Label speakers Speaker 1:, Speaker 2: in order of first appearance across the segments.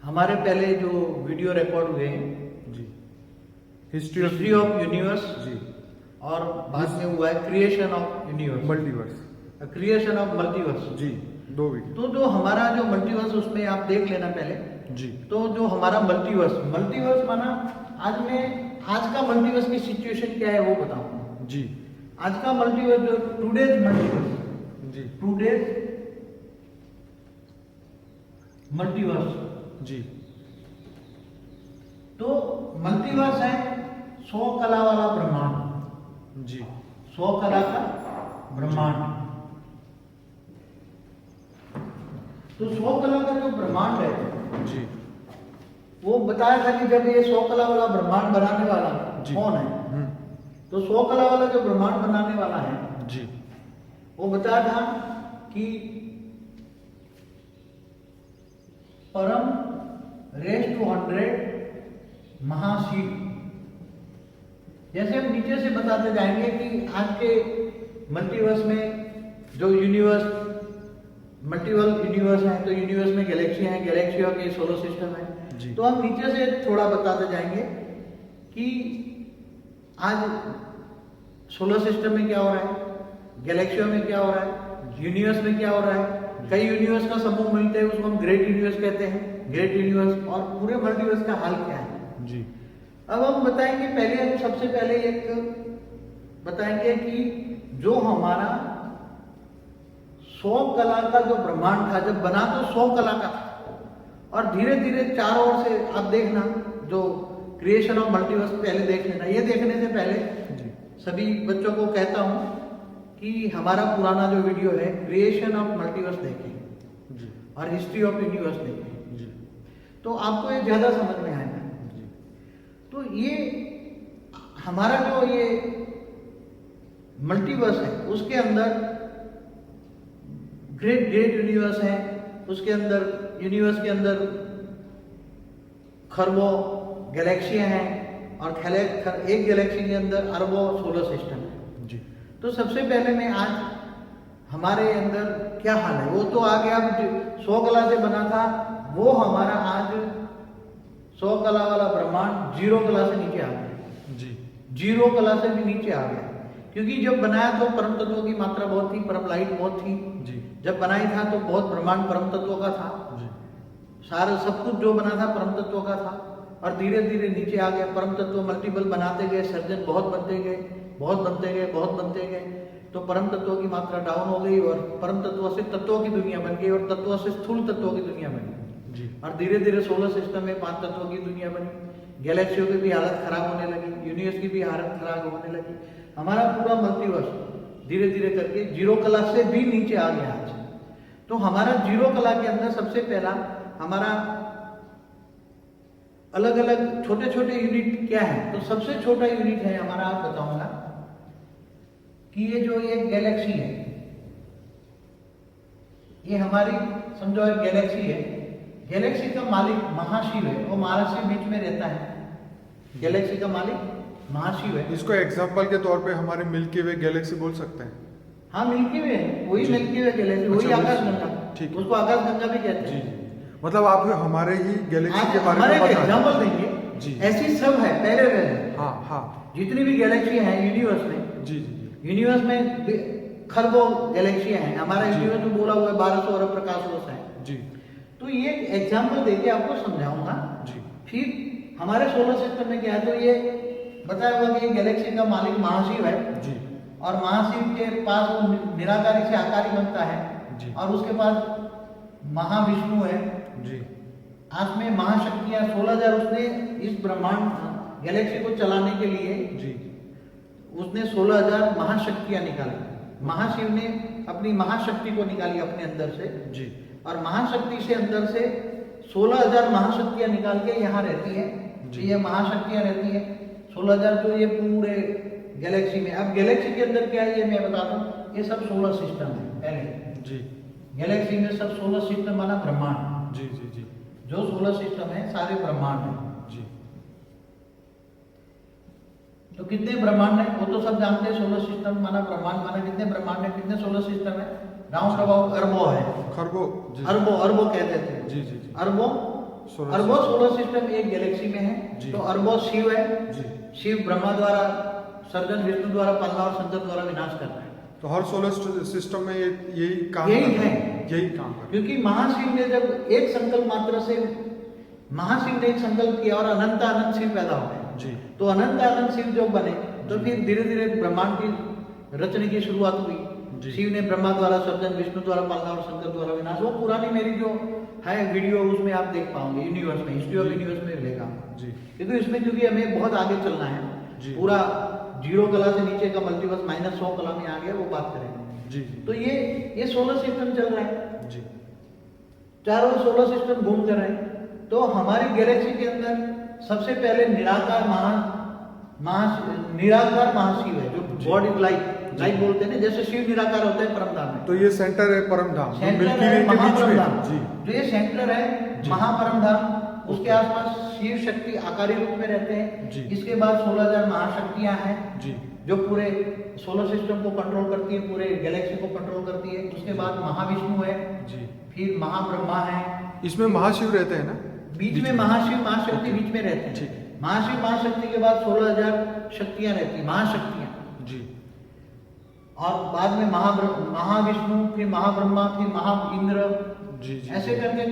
Speaker 1: हमारे पहले जो वीडियो रिकॉर्ड हुए हैं
Speaker 2: जी,
Speaker 1: हिस्ट्री ऑफ यूनिवर्स
Speaker 2: जी,
Speaker 1: और बाद में हुआ है creation of universe,
Speaker 2: multiverse,
Speaker 1: creation of multiverse.
Speaker 2: जी, 2 वीडियो,
Speaker 1: तो जो हमारा जो मल्टीवर्स उसमें आप देख लेना पहले।
Speaker 2: जी,
Speaker 1: तो जो हमारा मल्टीवर्स माना आज का मल्टीवर्स की सिचुएशन क्या है वो बताऊंगा।
Speaker 2: जी,
Speaker 1: आज का मल्टीवर्स जो टुडेज मल्टीवर्स,
Speaker 2: जी,
Speaker 1: टुडेज मल्टीवर्स,
Speaker 2: जी,
Speaker 1: तो मल्टीवर्स है 100 कला वाला ब्रह्मांड,
Speaker 2: जी,
Speaker 1: 100 कला का ब्रह्मांड। तो 100 कला का जो ब्रह्मांड है
Speaker 2: जी,
Speaker 1: वो बताया था कि जब ये 100 कला वाला ब्रह्मांड बनाने वाला
Speaker 2: जी,
Speaker 1: कौन है,
Speaker 2: हम्म,
Speaker 1: तो 100 कला वाला जो ब्रह्मांड बनाने वाला है
Speaker 2: जी,
Speaker 1: वो बताया था कि परम रेस टू 100 महाशिव। जैसे हम नीचे से बताते जाएंगे कि आज के मल्टीवर्स में जो यूनिवर्स मल्टीपल यूनिवर्स है, तो यूनिवर्स में गैलेक्सी हैं, गैलेक्सियों के सोलर सिस्टम
Speaker 2: जी।
Speaker 1: है। तो हम नीचे से थोड़ा बताते जाएंगे कि आज सोलर सिस्टम में क्या हो रहा है, गैलेक्सियों में क्या हो रहा है, यूनिवर्स में क्या हो रहा है। कई यूनिवर्स का समूह मिलते हैं, उसको हम ग्रेट यूनिवर्स कहते हैं, ग्रेट यूनिवर्स, और पूरे मल्टीवर्स का हाल क्या है।
Speaker 2: जी,
Speaker 1: अब हम बताएंगे, हम सबसे पहले एक बताएंगे कि जो हमारा 100 कला का जो ब्रह्मांड था, जब बना तो 100 कला का था, और धीरे धीरे चारों ओर से आप देखना जो क्रिएशन ऑफ मल्टीवर्स पहले देख लेना। ये देखने से पहले
Speaker 2: जी,
Speaker 1: सभी बच्चों को कहता हूं कि हमारा पुराना जो वीडियो है क्रिएशन ऑफ मल्टीवर्स देखें
Speaker 2: जी,
Speaker 1: और हिस्ट्री ऑफ यूनिवर्स देखें,
Speaker 2: जी,
Speaker 1: तो आपको ये ज्यादा समझ में आएगा।
Speaker 2: जी,
Speaker 1: तो ये हमारा जो ये मल्टीवर्स है उसके अंदर ग्रेट ग्रेट यूनिवर्स है, उसके अंदर यूनिवर्स के अंदर खरबों गैलेक्सियां हैं, और एक गैलेक्सी के अंदर अरबों सोलर सिस्टम है।
Speaker 2: जी,
Speaker 1: तो सबसे पहले मैं आज हमारे अंदर क्या हाल है, वो तो आगे अब 100 कला से बना था, वो हमारा आज 100 कला वाला ब्रह्मांड 0 कला से नीचे आ गया,
Speaker 2: जी,
Speaker 1: 0 कला से भी नीचे आ गया। क्योंकि जब बनाया तो परम तत्वों की मात्रा बहुत थी, परम लाइट बहुत थी।
Speaker 2: जी,
Speaker 1: जब बनाई था तो बहुत ब्रह्मांड परम तत्वों का था,
Speaker 2: जी,
Speaker 1: सारा सब कुछ जो बना था परम तत्वों का था, और धीरे धीरे नीचे आ गया। परम तत्व मल्टीपल बनाते गए, सर्जन बहुत बनते गए, बहुत बनते गए, बहुत बनते गए, तो परम तत्वों की मात्रा डाउन हो गई, और परम तत्वों से तत्वों की दुनिया बन गई, और तत्वों से स्थूल तत्वों की दुनिया बनी,
Speaker 2: जी,
Speaker 1: और धीरे धीरे सोलर सिस्टम में 5 तत्वों की दुनिया बनी। गैलेक्सियों की भी हालत खराब होने लगी, यूनिवर्स की भी हालत खराब होने लगी। हमारा पूरा मल्टीवर्स धीरे धीरे करके 0 कला से भी नीचे आ गया आज। तो हमारा 0 कला के अंदर सबसे पहला हमारा अलग अलग छोटे छोटे यूनिट क्या है। तो सबसे छोटा यूनिट है हमारा, आप बताऊंगा कि ये जो एक गैलेक्सी है, ये हमारी समझो एक गैलेक्सी है। गैलेक्सी का मालिक महाशिव है, वो महाशिव बीच में रहता है। गैलेक्सी का मालिक महाशिव है।
Speaker 2: इसको एग्जाम्पल के तौर पे हमारे मिल्की वे गैलेक्सी बोल सकते हैं।
Speaker 1: हाँ, मिल्की वे है, वही
Speaker 2: जी।
Speaker 1: मिल्की वे गैलेक्सी, वही
Speaker 2: अच्छा,
Speaker 1: आकाशगंगा,
Speaker 2: ठीक।
Speaker 1: उसको आकाशगंगा भी कहते
Speaker 2: जी,
Speaker 1: हैं।
Speaker 2: जी, मतलब आप हमारे ही गैलेक्सी
Speaker 1: आज
Speaker 2: के बारे
Speaker 1: हमारे
Speaker 2: में बता
Speaker 1: एग्जाम्पल
Speaker 2: रहे हैं।
Speaker 1: देंगे,
Speaker 2: जी,
Speaker 1: ऐसी सब है पहले पहले
Speaker 2: हाँ, हाँ,
Speaker 1: जितनी भी गैलेक्सी हैं यूनिवर्स में।
Speaker 2: जी, जी,
Speaker 1: यूनिवर्स में खरबों गैलेक्सियां हैं, हमारा
Speaker 2: जी।
Speaker 1: यूनिवर्स में बोला हुआ है 1200 अरब प्रकाश वर्ष है।
Speaker 2: जी,
Speaker 1: तो ये एग्जाम्पल देके आपको समझाऊंगा।
Speaker 2: जी,
Speaker 1: फिर हमारे सोलर सिस्टम में क्या है, तो ये बताया हुआ कि गैलेक्सी का मालिक महाशिव है,
Speaker 2: जी,
Speaker 1: और महाशिव के पास वो निराकारी से आकारी बनता है,
Speaker 2: जी,
Speaker 1: और उसके पास महाविष्णु है।
Speaker 2: जी,
Speaker 1: आज में महाशक्तियां 16,000 उसने इस ब्रह्मांड गैलेक्सी को चलाने के लिए
Speaker 2: जी,
Speaker 1: उसने 16,000 महाशक्तियां निकाली। महाशिव ने अपनी महाशक्ति को निकाली अपने अंदर से,
Speaker 2: जी,
Speaker 1: और महाशक्ति से अंदर से 16,000 महाशक्तियां निकाल के यहाँ रहती है।
Speaker 2: जी।
Speaker 1: ये महाशक्तियां रहती है 16,000, तो ये पूरे गैलेक्सी में। अब गैलेक्सी के अंदर क्या है ये मैं बता दूं, ये सब सोलर सिस्टम है। पहले
Speaker 2: जी,
Speaker 1: गैलेक्सी में सब सोलर सिस्टम माना ब्रह्मांड,
Speaker 2: जी, जी, जी,
Speaker 1: जो सोलर सिस्टम है सारे ब्रह्मांड है।
Speaker 2: जी,
Speaker 1: तो कितने ब्रह्मांड है वो तो सब जानते हैं। सोलर सिस्टम माना ब्रह्मांड माना कितने ब्रह्मांड है, कितने सोलर सिस्टम है, राउंड अबाउट अरबों है।
Speaker 2: खरगो, जी,
Speaker 1: अरबों कहते थे,
Speaker 2: जी, जी, जी,
Speaker 1: अरबों
Speaker 2: सोलर
Speaker 1: अरबों सोलर सिस्टम एक गैलेक्सी में है।
Speaker 2: जी।
Speaker 1: तो अरबों शिव है,
Speaker 2: जी।
Speaker 1: शिव ब्रह्मा द्वारा सर्जन, विष्णु द्वारा पालना और शंकर द्वारा विनाश करना है।
Speaker 2: तो हर सोलर सिस्टम में यही काम
Speaker 1: यही
Speaker 2: करता
Speaker 1: है।
Speaker 2: यही काम करता
Speaker 1: क्योंकि महाशिव ने जब एक संकल्प मात्र से, महाशिव ने एक संकल्प किया और अनंत अनंत शिव पैदा हो गए।
Speaker 2: जी।
Speaker 1: तो अनंत अनंत शिव जो बने, तो फिर धीरे धीरे ब्रह्मांड की रचने की शुरुआत हुई।
Speaker 2: जी।
Speaker 1: शिव ने ब्रह्मा द्वारा सर्जन, विष्णु द्वारा पालना और शंकर द्वारा विनाश। वो पुरानी मेरी जो है वीडियो, उसमें आप देख पाओगे, यूनिवर्स में, हिस्ट्री ऑफ यूनिवर्स में मिलेगा।
Speaker 2: जी।
Speaker 1: क्योंकि इसमें क्योंकि हमें बहुत आगे चलना है,
Speaker 2: जी।
Speaker 1: पूरा 0 कला से नीचे का मल्टीवर्स -100 कला में आ गया, वो बात करेंगे।
Speaker 2: जी।
Speaker 1: तो ये सोलर सिस्टम चल रहा है,
Speaker 2: जी।
Speaker 1: चारों सोलर सिस्टम घूम कर रहे हैं। तो हमारी गैलेक्सी के अंदर सबसे पहले निराकार महाशिव है, जो गॉड इज लाइट बोलते हैं ना, जैसे शिव निराकार होता है परमधाम में।
Speaker 2: तो ये सेंटर है परमधाम,
Speaker 1: सेंटर
Speaker 2: मिल्की
Speaker 1: है
Speaker 2: वे के बीच
Speaker 1: महापरमधाम।
Speaker 2: में। जी।
Speaker 1: जो ये सेंटर है
Speaker 2: जी।
Speaker 1: महापरमधाम, उसके आसपास शिव शक्ति आकारी रूप में रहते हैं।
Speaker 2: जी।
Speaker 1: इसके बाद 16,000 महाशक्तियां हैं,
Speaker 2: जी।
Speaker 1: जो पूरे सोलर सिस्टम को कंट्रोल करती है, पूरे गैलेक्सी को कंट्रोल करती है। उसके बाद महाविष्णु है,
Speaker 2: जी।
Speaker 1: फिर महाब्रह्मा है,
Speaker 2: इसमें महाशिव रहते हैं ना,
Speaker 1: बीच में महाशिव महाशक्ति बीच में रहते हैं।
Speaker 2: ठीक है।
Speaker 1: महाशिव महाशक्ति के बाद 16,000 शक्तियां रहती है, महाशक्तियां।
Speaker 2: जी।
Speaker 1: और बाद में महाविष्णु, फिर महाब्रह्मा, फिर महाइंद्र,
Speaker 2: जी। जी।
Speaker 1: ऐसे करके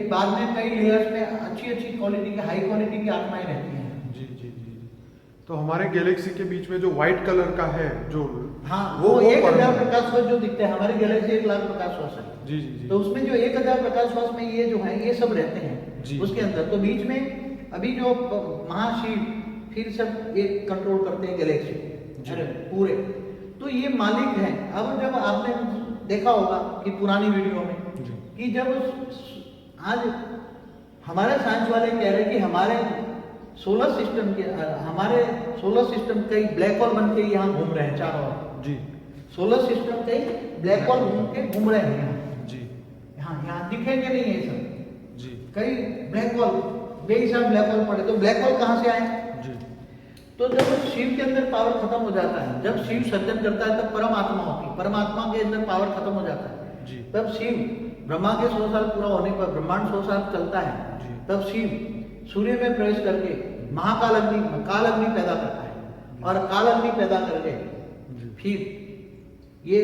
Speaker 1: बाद में कई लेयर्स में अच्छी क्वालिटी की, हाई क्वालिटी की आत्माएं रहती हैं।
Speaker 2: जी। जी। जी। तो हमारे गैलेक्सी के बीच में जो व्हाइट कलर का है, जो
Speaker 1: हाँ, वो 1,000 प्रकाश वर्ष जो दिखते हैं, हमारी गैलेक्सी 1,00,000 प्रकाश वर्ष है।
Speaker 2: जी। जी। जी।
Speaker 1: तो उसमें जो 1,000 प्रकाश वर्ष में ये जो है, ये सब रहते हैं
Speaker 2: जी।
Speaker 1: उसके अंदर। तो बीच में अभी जो महाशिव फिर सब एक कंट्रोल करते हैं गैलेक्सी पूरे। तो ये मालिक है। अब जब आपने देखा होगा कि पुरानी वीडियो में
Speaker 2: जी।
Speaker 1: कि जब आज हमारे साइंस वाले कह रहे हैं कि हमारे सोलर सिस्टम कई ब्लैक होल बन के यहाँ घूम रहे हैं चारों ओर।
Speaker 2: जी।
Speaker 1: सोलर सिस्टम कई ब्लैक होल घूम के घूम रहे हैं यहाँ।
Speaker 2: जी।
Speaker 1: यहाँ दिखेंगे नहीं है ये सब,
Speaker 2: जी।
Speaker 1: कई ब्लैक होल, बेहिसाब ब्लैक होल पड़े। तो ब्लैक होल कहाँ से आए?
Speaker 2: जी।
Speaker 1: तो जब शिव के अंदर पावर खत्म हो जाता है, जब शिव सर्जन करता है, तब परमात्मा होती है, परमात्मा के अंदर पावर खत्म हो जाता है।
Speaker 2: जी।
Speaker 1: तब शिव, ब्रह्मा के 100 साल पूरा होने पर, ब्रह्मांड 100 साल चलता है,
Speaker 2: जी।
Speaker 1: तब शिव सूर्य में प्रवेश करके काल अग्नि पैदा करता है। और काल अग्नि पैदा करके फिर ये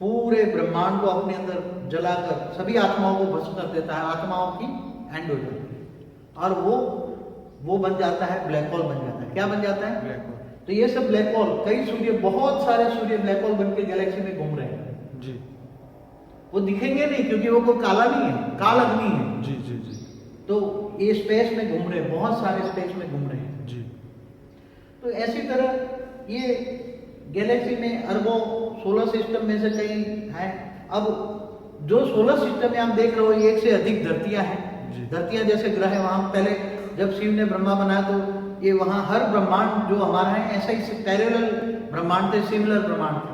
Speaker 1: पूरे ब्रह्मांड को अपने अंदर जलाकर सभी आत्माओं को भस्म कर देता है। आत्माओं की एंड हो जाती है और वो बन जाता है, ब्लैक होल बन जाता है। क्या बन जाता है?
Speaker 2: Black hole.
Speaker 1: तो ये सब ब्लैक होल, कई सूर्य, बहुत सारे सूर्य ब्लैक होल बन के गैलेक्सी में घूम रहे हैं।
Speaker 2: जी।
Speaker 1: वो दिखेंगे नहीं क्योंकि वो कोई काला नहीं है, काल अग्नि है।
Speaker 2: जी। जी। जी।
Speaker 1: तो ये स्पेस में घूम रहे हैं, बहुत सारे स्पेस में घूम रहे हैं।
Speaker 2: जी।
Speaker 1: तो ऐसी तरह ये गैलेक्सी में अरबों सोलर सिस्टम में से कई हैं। अब जो सोलर सिस्टम में आप देख रहे हो, एक से अधिक धरतियां हैं। धरतियां जैसे ग्रह है, वहां पहले जब शिव ने ब्रह्मा बनाया तो ये वहां हर ब्रह्मांड जो हमारा है ऐसा ही पैरेलल ब्रह्मांड थे, सिमिलर ब्रह्मांड थे।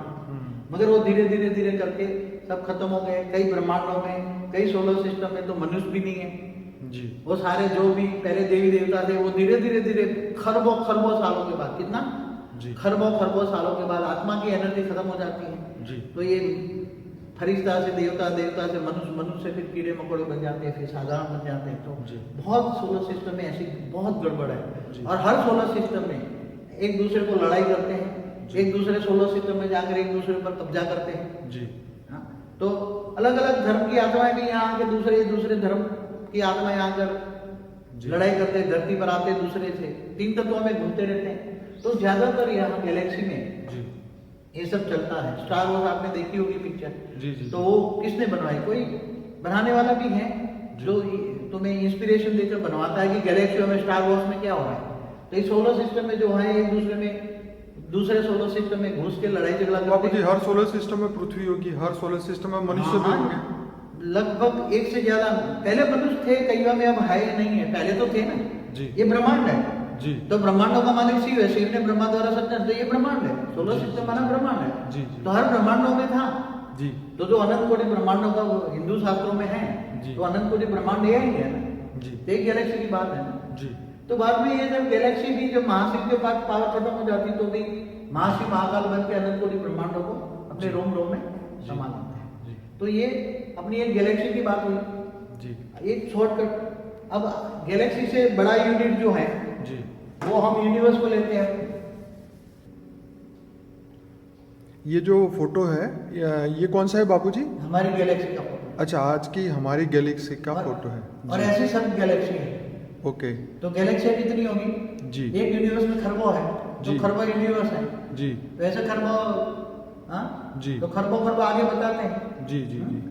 Speaker 1: मगर वो धीरे धीरे धीरे करके सब खत्म हो गए। कई ब्रह्मांडों में, कई सोलर सिस्टम में तो मनुष्य भी नहीं है।
Speaker 2: जी।
Speaker 1: वो सारे जो भी पहले देवी देवता थे, वो धीरे धीरे खरबों सालों के बाद, कितना खरबों सालों के बाद आत्मा की एनर्जी खत्म हो जाती है।
Speaker 2: जी।
Speaker 1: तो ये फरिश्ता से देवता, देवता से मनुष्य, मनुष्य से फिर कीड़े मकोड़े बन जाते हैं, फिर साधारण बन जाते हैं। तो बहुत सोलर सिस्टम में ऐसी बहुत गड़बड़ है। और हर सोलर सिस्टम में एक दूसरे को लड़ाई करते हैं, एक दूसरे सोलर सिस्टम में जाकर एक दूसरे पर कब्जा करते हैं।
Speaker 2: जी।
Speaker 1: हाँ, तो अलग अलग धर्म की आत्माएं भी यहाँ आके दूसरे धर्म की आत्माएं आकर लड़ाई करते हैं, धरती पर आते दूसरे से, 3 तत्वों में घूमते रहते हैं। तो ज्यादातर यहाँ गैलेक्सी में
Speaker 2: जी।
Speaker 1: ये सब चलता है। स्टार वॉर्स आपने देखी होगी पिक्चर।
Speaker 2: जी। जी।
Speaker 1: तो वो किसने बनवाई? कोई बनाने वाला भी है जो तुम्हें इंस्पिरेशन देकर बनवाता है कि गैलेक्सी में, स्टार वॉर्स में क्या हो रहा है। तो इस सोलर सिस्टम में जो है एक दूसरे में, दूसरे सोलर सिस्टम में घुस के लड़ाई झगड़ा करते हैं।
Speaker 2: हर सोलर सिस्टम में पृथ्वी होगी, हर सोलर सिस्टम में मनुष्य भी होंगे।
Speaker 1: लगभग 1 से ज्यादा। पहले मनुष्य थे कईयों में, अब है नहीं है, पहले तो थे ना।
Speaker 2: जी।
Speaker 1: ये ब्रह्मांड है।
Speaker 2: जी।
Speaker 1: तो ब्रह्मांडों का मालिक शिव है, शिव ने ब्रह्मा द्वारा सृजन, तो ये ब्रह्मांड है। सोलर सिस्टम माना ब्रह्मांड है।
Speaker 2: जी।
Speaker 1: तो हर ब्रह्मांडों में था।
Speaker 2: जी।
Speaker 1: तो जो अनंत कोटि ब्रह्मांडों का हिंदू शास्त्रों में है, तो अनंत कोटि ब्रह्मांड यही है ना।
Speaker 2: जी।
Speaker 1: एक गैलेक्सी की बात है ना।
Speaker 2: जी।
Speaker 1: तो बाद में ये जब गैलेक्सी भी, जब महाशिव के पास पावर खत्म हो जाती, तो भी महाशिव महाकाल बन के अनंत कोटि ब्रह्मांडों को अपने रोम में समा लेते हैं। तो ये अपनी एक गैलेक्सी की बात हुई।
Speaker 2: जी
Speaker 1: एक शॉर्टकट। अब गैलेक्सी से बड़ा यूनिट जो है
Speaker 2: जी
Speaker 1: वो हम यूनिवर्स को लेते हैं।
Speaker 2: ये जो फोटो है ये कौन सा है बापूजी?
Speaker 1: हमारी गैलेक्सी का फोटो।
Speaker 2: अच्छा, आज की हमारी गैलेक्सी का फोटो है।
Speaker 1: और
Speaker 2: जी,
Speaker 1: ऐसे सब गैलेक्सी है।
Speaker 2: ओके
Speaker 1: तो गैलेक्सियां कितनी होगी?
Speaker 2: जी
Speaker 1: एक यूनिवर्स में खरबों है, तो
Speaker 2: जी।
Speaker 1: खरबों यूनिवर्स है।
Speaker 2: जी
Speaker 1: तो ऐसे खरबों, हाँ
Speaker 2: जी
Speaker 1: तो खरबों खरबों आगे बताते हैं।
Speaker 2: जी जी जी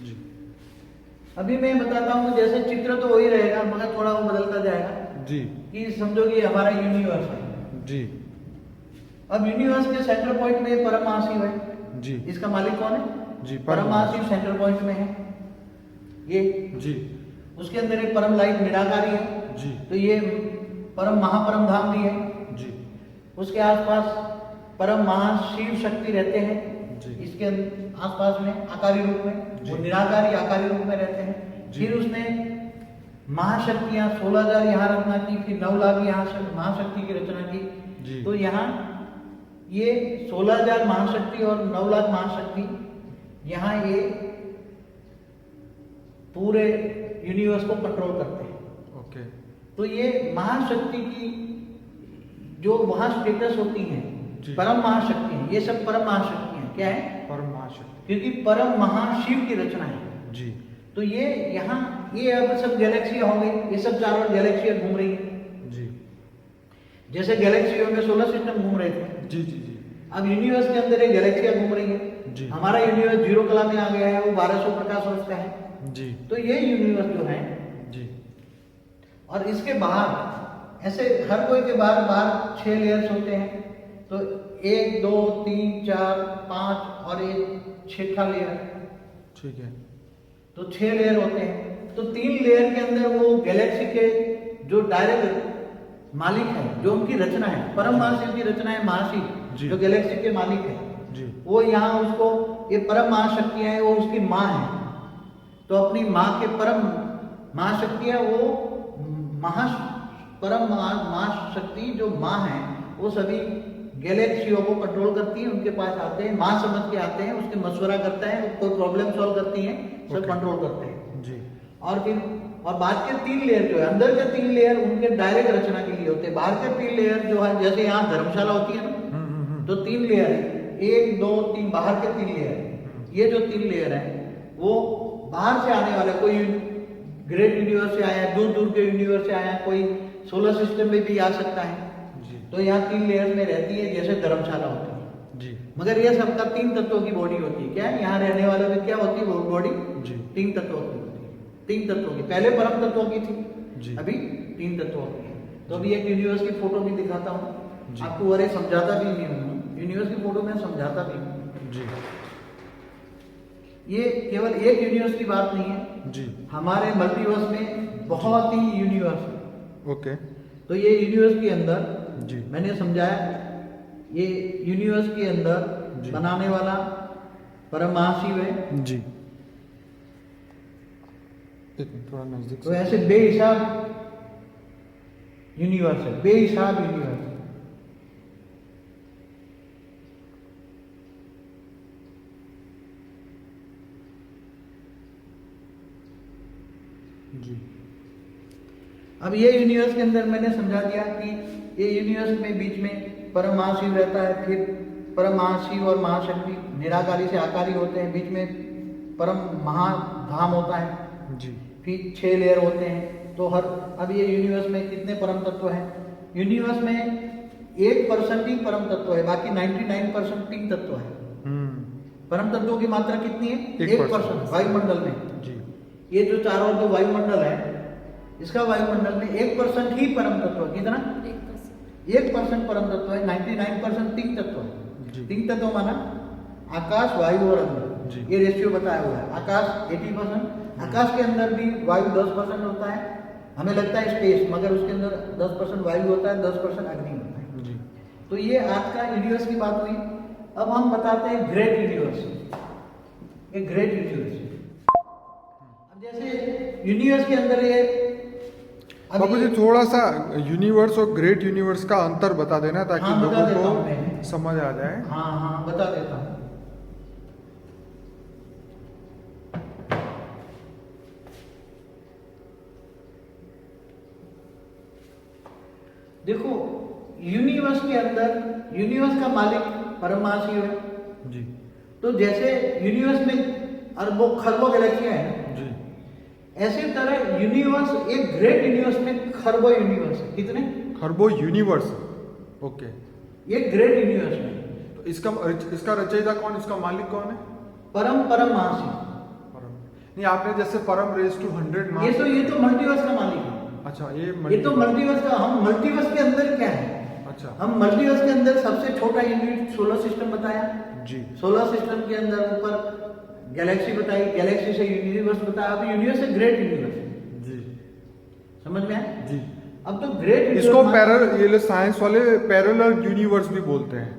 Speaker 2: जी
Speaker 1: अभी मैं बताता हूँ, जैसे चित्र तो वही रहेगा मगर थोड़ा वो बदलता जाएगा।
Speaker 2: जी
Speaker 1: कि समझो कि हमारा यूनिवर्स है।
Speaker 2: जी
Speaker 1: अब यूनिवर्स के सेंटर पॉइंट में परम महाशिव है।
Speaker 2: जी
Speaker 1: इसका मालिक कौन है?
Speaker 2: जी
Speaker 1: परम महाशिव सेंटर पॉइंट में है ये।
Speaker 2: जी
Speaker 1: उसके अंदर एक परम लाइट निराकारी है।
Speaker 2: जी
Speaker 1: तो ये परम महापरम धाम भी है।
Speaker 2: जी
Speaker 1: उसके आसपास परम महाशिव शक्ति रहते हैं।
Speaker 2: जी
Speaker 1: इसके आसपास में आकारी रूप में,
Speaker 2: जी।
Speaker 1: वो निराकारी आकारी रूप में रहते हैं।
Speaker 2: जी।
Speaker 1: फिर उसने महाशक्तियां 16,000 यहाँ रचना की, फिर 9 लाख यहाँ महाशक्ति की रचना की।
Speaker 2: जी
Speaker 1: तो यहाँ ये 16,000 महाशक्ति और 9 लाख महाशक्ति, यहाँ ये पूरे यूनिवर्स को कंट्रोल करते हैं।
Speaker 2: ओके
Speaker 1: तो ये महाशक्ति की जो वहाँ स्टेटस होती हैं,
Speaker 2: जी।
Speaker 1: परम महाशक्ति हैं, ये सब परम महाशक्ति हैं। क्या है?
Speaker 2: परम महाशक्ति।
Speaker 1: क्योंकि परम महाशिव की रचना है।
Speaker 2: जी
Speaker 1: तो ये यहाँ ये अब सब गैलेक्सियां हो गई, ये सब चारों गैलेक्सियां घूम रही हैं।
Speaker 2: जी
Speaker 1: जैसे गैलेक्सियों में सोलर सिस्टम घूम रहे थे,
Speaker 2: जी जी जी
Speaker 1: अब यूनिवर्स के अंदर एक गैलेक्सियां घूम रही है।
Speaker 2: जी।
Speaker 1: हमारा यूनिवर्स 0 कला में आ गया है, वो 1200 प्रकाश वर्ष का है।
Speaker 2: जी
Speaker 1: तो ये यूनिवर्स जो है,
Speaker 2: जी
Speaker 1: और इसके बाहर ऐसे हर कोई के बाहर 6 लेयर्स होते हैं। तो 1 2 3 4 5 और एक 6ठा लेयर,
Speaker 2: ठीक है।
Speaker 1: तो 6 लेयर होते हैं। तो 3 लेयर के अंदर वो गैलेक्सी के जो डायरेक्ट मालिक है, जो उनकी रचना है, परम महाशिव की रचना है,
Speaker 2: जी।
Speaker 1: महाशिव जो गैलेक्सी के मालिक है,
Speaker 2: जी
Speaker 1: वो यहाँ उसको, ये परम महाशक्तियां हैं, वो उसकी माँ है। तो अपनी माँ के परम महाशक्तियां, वो परम महाशक्ति जो माँ है, वो सभी गैलेक्सियों को कंट्रोल करती है। उनके पास आते हैं, माँ समझ के आते हैं, उसके मशवरा करता है, कोई प्रॉब्लम सॉल्व करती है, सब
Speaker 2: Okay.
Speaker 1: कंट्रोल करते हैं।
Speaker 2: जी
Speaker 1: और फिर और बाद के 3 लेयर जो है, अंदर के 3 लेयर उनके डायरेक्ट रचना के लिए होते हैं। बाहर के 3 लेयर जो है, जैसे यहाँ धर्मशाला होती है ना, तो 3 लेयर है, 1 2 3, बाहर के 3 लेयर है। ये जो 3 लेयर है वो बाहर से आने वाला, कोई ग्रेट यूनिवर्स से आया, दूर दूर के यूनिवर्स से आया, कोई सोलर सिस्टम में भी आ सकता है।
Speaker 2: जी
Speaker 1: तो यहाँ 3 लेयर में रहती है, जैसे धर्मशाला होती है।
Speaker 2: जी
Speaker 1: मगर ये सबका 3 तत्वों की बॉडी होती है। क्या है? यहाँ रहने वालों की क्या होती है बॉडी?
Speaker 2: जी
Speaker 1: 3 तत्वों की होती है। 3 तत्वों की, पहले परम तत्वों की थी,
Speaker 2: जी
Speaker 1: अभी 3 तत्वों की है। तो अभी एक यूनिवर्स की फोटो भी दिखाता हूँ
Speaker 2: जी।
Speaker 1: आपको। अरे समझाता भी नहीं हूँ, यूनिवर्स की फोटो में समझाता भी हूँ।
Speaker 2: जी
Speaker 1: ये केवल एक यूनिवर्स की बात नहीं है,
Speaker 2: जी
Speaker 1: हमारे मल्टीवर्स में बहुत ही यूनिवर्स है।
Speaker 2: ओके
Speaker 1: तो ये यूनिवर्स के अंदर
Speaker 2: जी
Speaker 1: मैंने समझाया, ये यूनिवर्स के अंदर
Speaker 2: जी।
Speaker 1: बनाने वाला परम महाशिव है।
Speaker 2: जी एक मिनट, थोड़ा नजदीक
Speaker 1: तो ऐसे बेहिसाब यूनिवर्स है, बेहिसाब यूनिवर्स है।
Speaker 2: जी
Speaker 1: अब ये यूनिवर्स के अंदर मैंने समझा दिया कि ये यूनिवर्स में बीच में परम महाशिव रहता है, फिर परम महाशिव और महाशक्ति निराकारी से आकारी होते हैं, बीच में परम महाधाम होता है,
Speaker 2: जी
Speaker 1: फिर 6 लेयर होते हैं। तो हर, अब ये यूनिवर्स में कितने परम तत्व हैं? यूनिवर्स में 1% ही परम तत्व है, बाकी 99% 3 तत्व है। परम तत्वों की मात्रा कितनी है? 1% वायुमंडल में।
Speaker 2: जी
Speaker 1: ये जो चारों जो वायुमंडल है, इसका वायुमंडल में 1% ही परम तत्व है। कितना? 1% परम तत्व है, 99% 3 तत्व है।
Speaker 2: जी।
Speaker 1: 3 तत्व माना आकाश, वायु और अग्नि।
Speaker 2: जी।
Speaker 1: ये रेशियो बताया हुआ है। आकाश 80%, आकाश के अंदर भी वायु 10% होता है। हमें लगता है स्पेस, मगर उसके अंदर 10% वायु होता है, 10% अग्नि होता है।
Speaker 2: जी
Speaker 1: तो ये आज का यूनिवर्स की बात हुई। अब हम बताते हैं ग्रेट यूनिवर्स, एक ग्रेट यूनिवर्स। अब जैसे यूनिवर्स के अंदर ये
Speaker 2: बाबू जी थोड़ा सा यूनिवर्स और ग्रेट यूनिवर्स का अंतर बता देना, ताकि
Speaker 1: हाँ, बता देता
Speaker 2: लोगों
Speaker 1: हूँ मैं।
Speaker 2: को समझ आ जाए।
Speaker 1: हाँ बता देता हूँ। देखो यूनिवर्स के अंदर यूनिवर्स का मालिक परम महाशिव है।
Speaker 2: जी
Speaker 1: तो जैसे यूनिवर्स में अरबों खरबों गैलेक्सियां हैं,
Speaker 2: जी
Speaker 1: ऐसी तरह यूनिवर्स, एक ग्रेट यूनिवर्स में खरबों यूनिवर्स है। कितने?
Speaker 2: खरबों यूनिवर्स। ओके,
Speaker 1: एक ग्रेट यूनिवर्स में
Speaker 2: तो इसका रचयिता कौन, इसका मालिक कौन है?
Speaker 1: परम परम महाशिव।
Speaker 2: परम नहीं, आपने जैसे परम रेज टू 100
Speaker 1: ये तो मल्टीवर्स का मालिक है।
Speaker 2: अच्छा,
Speaker 1: ये तो मल्टीवर्स का, हम मल्टीवर्स के अंदर क्या है?
Speaker 2: अच्छा,
Speaker 1: हम मल्टीवर्स के अंदर सबसे छोटा यूनिट सोलर सिस्टम बताया।
Speaker 2: जी
Speaker 1: सोलर सिस्टम के अंदर ऊपर गैलेक्सी बताई, गैलेक्सी से यूनिवर्स बताया। अब यूनिवर्स है ग्रेट यूनिवर्स।
Speaker 2: जी
Speaker 1: समझ में आया?
Speaker 2: जी।
Speaker 1: अब तो ग्रेट
Speaker 2: इसको ये साइंस वाले पैरेलल यूनिवर्स भी बोलते हैं।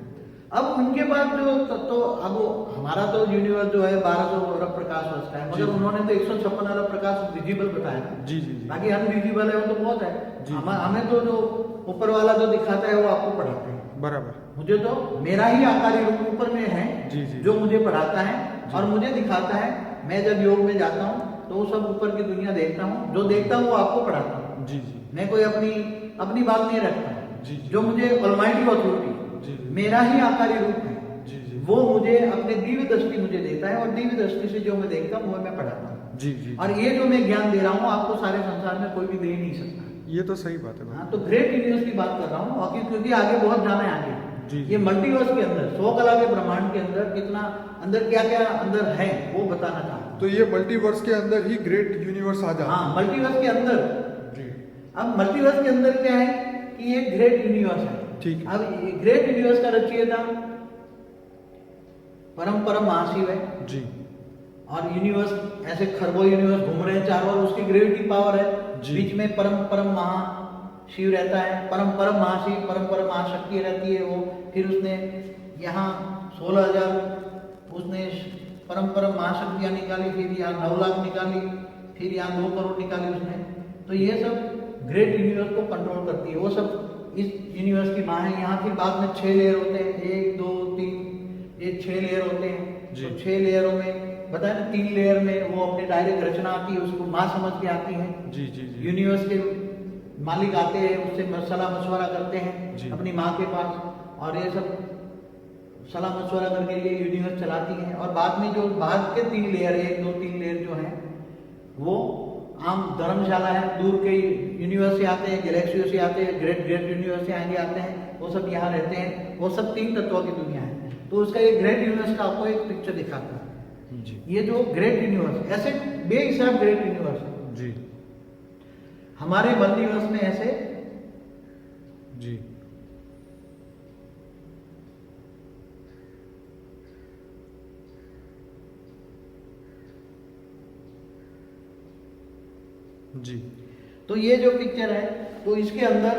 Speaker 1: अब उनके बाद जो तो अब हमारा तो यूनिवर्स जो है 1200 अरब प्रकाश वर्ष का है, मगर उन्होंने तो 156 अरब प्रकाश विजिबल बताया।
Speaker 2: जी जी जी।
Speaker 1: बाकी अनविजिबल है वो तो बहुत है।
Speaker 2: जी।
Speaker 1: हमें तो जो ऊपर वाला जो दिखाता है वो आपको पढ़ाते हैं।
Speaker 2: बराबर।
Speaker 1: मुझे तो मेरा ही आकारी रूप ऊपर में है,
Speaker 2: जी जी,
Speaker 1: जो मुझे पढ़ाता है और मुझे दिखाता है। मैं जब योग में जाता हूँ तो वो सब ऊपर की दुनिया देखता हूँ, जो देखता हूँ वो आपको पढ़ाता हूँ।
Speaker 2: जी जी।
Speaker 1: मैं कोई अपनी बात नहीं रखता।
Speaker 2: जी।
Speaker 1: जो मुझे ऑलमाइटी अथॉरिटी,
Speaker 2: जी।
Speaker 1: मेरा ही आकारी रूप है,
Speaker 2: जी जी,
Speaker 1: वो मुझे अपने दिव्य दृष्टि मुझे देता है और दिव्य दृष्टि से जो मैं देखता हूँ वो मैं पढ़ाता हूँ।
Speaker 2: जी जी।
Speaker 1: और ये जो मैं ज्ञान दे रहा हूँ आपको सारे संसार में कोई भी दे ही नहीं सकता।
Speaker 2: ये तो सही बात है।
Speaker 1: हाँ, तो ग्रेट यूनिवर्स की बात कर रहा हूँ और क्योंकि आगे बहुत जाना है आगे।
Speaker 2: जी।
Speaker 1: ये मल्टीवर्स के अंदर 100 कला के ब्रह्मांड के अंदर कितना अंदर क्या क्या अंदर है वो बताना चाहता हूँ।
Speaker 2: तो ये मल्टीवर्स के अंदर ही ग्रेट यूनिवर्स आ जाता है।
Speaker 1: हाँ, मल्टीवर्स के अंदर।
Speaker 2: जी।
Speaker 1: अब मल्टीवर्स के अंदर क्या है कि ये ग्रेट यूनिवर्स है।
Speaker 2: ठीक है।
Speaker 1: अब ये ग्रेट यूनिवर्स का रचयिता परम परम महाशिव है।
Speaker 2: जी।
Speaker 1: और यूनिवर्स ऐसे खरबों यूनिवर्स घूम रहे हैं चारों ओर, उसकी ग्रेविटी पावर है।
Speaker 2: जी।
Speaker 1: बीच में परम परम महाशिव रहता है, परम परम महाशिव, परम परम महाशक्ति रहती है वो। फिर उसने यहाँ 16,000 उसने परम परम महाशक्तियाँ निकाली, फिर यहाँ 9 लाख निकाली, फिर यहाँ 2 करोड़ निकाली उसने। तो ये सब ग्रेट यूनिवर्स को कंट्रोल करती है, वो सब इस यूनिवर्स की माँ है। यहाँ फिर बाद में 6 लेयर होते हैं, 1 2 3, ये 6 लेयर होते हैं। तो 6 लेयरों में बताया ना, 3 लेयर में वो अपने डायरेक्ट रचना आती है, उसको माँ समझ के आती है।
Speaker 2: जी जी जी।
Speaker 1: यूनिवर्स के मालिक आते हैं, उससे सलाह मशवरा करते हैं अपनी माँ के पास, और ये सब सलाह मशवरा करके ये यूनिवर्स चलाती हैं। और बाद में जो बाद के 3 लेयर, 1 2 3 लेयर जो हैं वो आम धर्मशाला है, दूर के यूनिवर्स से आते हैं, गैलेक्सियों से आते हैं, ग्रेट ग्रेट यूनिवर्स से आगे आते हैं, वो सब यहाँ रहते हैं। वो सब 3 तत्वों की दुनिया है। तो उसका ये ग्रेट यूनिवर्स का आपको एक पिक्चर दिखाता है।
Speaker 2: जी
Speaker 1: ये जो ग्रेट यूनिवर्स, ऐसे बेहिसाब ग्रेट यूनिवर्स है
Speaker 2: जी
Speaker 1: हमारे मल्टीवर्स में ऐसे।
Speaker 2: जी। जी।
Speaker 1: तो ये जो पिक्चर है, तो इसके अंदर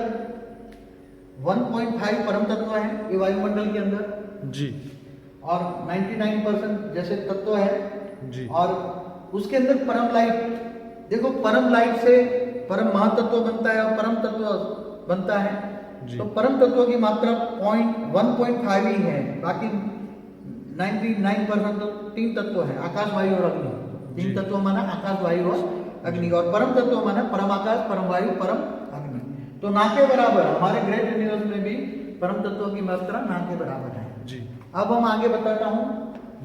Speaker 1: 1.5 परम तत्व है ये वायुमंडल के अंदर।
Speaker 2: जी।
Speaker 1: और 99% जैसे तत्व है।
Speaker 2: जी।
Speaker 1: और उसके अंदर परम लाइट, देखो परम लाइट से परम महातत्व बनता है और परम तत्व बनता है। तो परम तत्व की मात्रा 1.5 ही है, बाकी 99% तो 3 तत्व है, आकाश वायु और अग्नि। 3 तत्व माना आकाश वायु और अग्नि, और परम तत्व माना परम आकाश परम वायु परम अग्नि। तो ना के बराबर हमारे ग्रेट यूनिवर्स में भी परम तत्व की मात्रा ना के बराबर है।
Speaker 2: जी।
Speaker 1: अब हम आगे बताता हूँ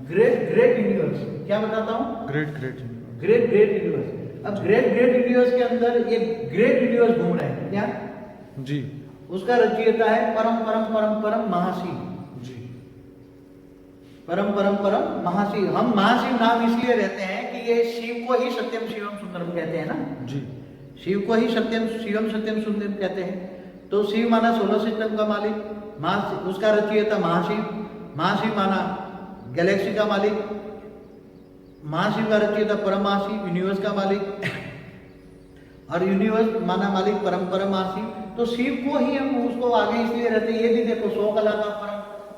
Speaker 1: ग्रेट ग्रेट यूनिवर्स। क्या बताता हूँ?
Speaker 2: Great great universe.
Speaker 1: Great great universe. अब ग्रेट ग्रेट यूनिवर्स के अंदर ये ग्रेट यूनिवर्स घूम रहे हैं। क्या?
Speaker 2: जी।
Speaker 1: उसका रचयिता है परम परम परम परम महाशिव।
Speaker 2: जी।
Speaker 1: परम परम परम महाशिव। हम महाशिव नाम इसलिए रहते हैं कि ये शिव को ही सत्यम शिवम सुंदरम कहते हैं ना।
Speaker 2: जी।
Speaker 1: शिव को ही सत्यम शिवम सत्यम सुंदरम कहते हैं। तो शिव माना सोलर सिस्टम का मालिक, उसका रचयिता महाशिव। महाशिव माना गैलेक्सी का मालिक, महाशिव का रचयिता परम महाशिव, यूनिवर्स का मालिक, और यूनिवर्स माना मालिक परम परम महाशिव। तो शिव को ही हम उसको आगे इसलिए रहते हैं। ये भी देखो 100 कला का